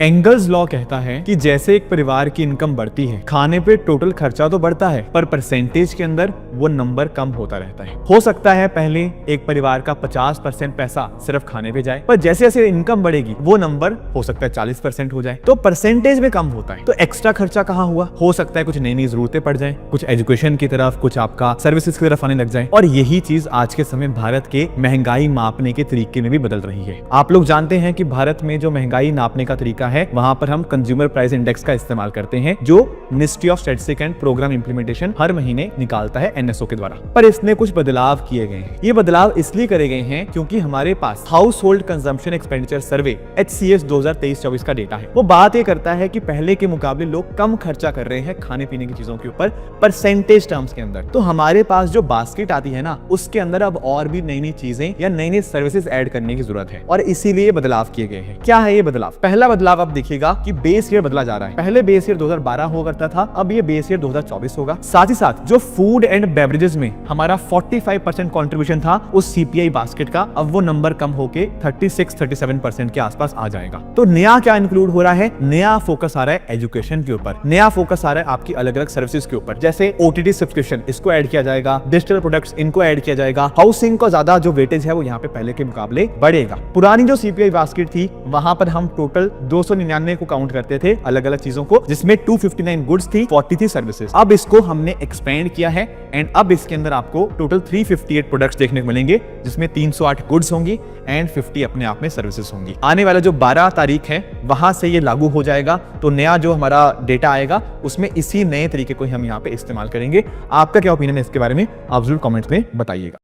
Angles law कहता है कि जैसे एक परिवार की इनकम बढ़ती है, खाने पे टोटल खर्चा तो बढ़ता है, पर परसेंटेज के अंदर वो नंबर कम होता रहता है। हो सकता है पहले एक परिवार का 50% पैसा सिर्फ खाने पे जाए, पर जैसे जैसे इनकम बढ़ेगी वो नंबर हो सकता है 40% हो जाए, तो परसेंटेज में कम होता है। तो एक्स्ट्रा खर्चा कहाँ हुआ? हो सकता है कुछ नई नई जरूरतें पड़ जाए, कुछ एजुकेशन की तरफ, कुछ आपका सर्विसेज की तरफ आने लग जाए। और यही चीज आज के समय भारत के महंगाई मापने के तरीके में भी बदल रही है। आप लोग जानते हैं कि भारत में जो महंगाई नापने का तरीका है, वहां पर हम कंज्यूमर प्राइस इंडेक्स का इस्तेमाल करते हैं, जो ministry of statistics and programme implementation हर महीने निकालता है एनएसओ के द्वारा। पर इसने कुछ बदलाव किए गए हैं। ये बदलाव इसलिए करे गए हैं क्योंकि हमारे पास household consumption expenditure survey HCS 2023-24 का डेटा है। वो बात ये करता है कि पहले के मुकाबले लोग कम खर्चा कर रहे हैं खाने पीने की चीजों के ऊपर परसेंटेज टर्म्स के अंदर। तो हमारे पास जो बास्केट आती है ना, उसके अंदर अब और भी नई नई चीजें या नई नई सर्विसेज ऐड करने की जरूरत है, और इसीलिए बदलाव किए गए हैं। क्या है ये बदलाव? पहला बदलाव आप देखिएगा कि बेस ईयर बदला जा रहा है। पहले बेस ईयर 2012 हुआ करता था, अब ये बेस ईयर 2024 होगा। साथ ही साथ जो फूड एंड बेवरेजेस में हमारा 45% कंट्रीब्यूशन था उस CPI बास्केट का, अब वो नंबर कम होके 36-37% के आसपास आ जाएगा। तो नया क्या इंक्लूड हो रहा है? नया फोकस आ रहा है एजुकेशन के ऊपर, नया फोकस आ रहा है आपकी अलग अलग सर्विसेज के ऊपर, जैसे OTT सब्सक्रिप्शन, इसको ऐड किया जाएगा, डिजिटल प्रोडक्ट्स, इनको ऐड किया जाएगा। हाउसिंग का ज्यादा जो वेटेज है वो यहाँ पे पहले के मुकाबले बढ़ेगा। पुरानी जो CPI बास्केट थी, वहां पर हम टोटल 299 को काउंट करते थे अलग अलग चीजों को, जिसमें 259 गुड्स थी, 40 थी सर्विसेज। अब इसको हमने एक्सपेंड किया है एंड अब इसके अंदर आपको टोटल 358 प्रोडक्ट्स देखने को मिलेंगे, जिसमें 308 गुड्स होंगी एंड 50 अपने आप में सर्विसेज होंगी। आने वाला जो 12 तारीख है वहां से ये लागू हो जाएगा। तो नया जो हमारा डेटा आएगा उसमें इसी नए तरीके को हम यहाँ पे इस्तेमाल करेंगे। आपका क्या ओपिनियन है इसके बारे में? आप जरूर कमेंट्स में बताइएगा।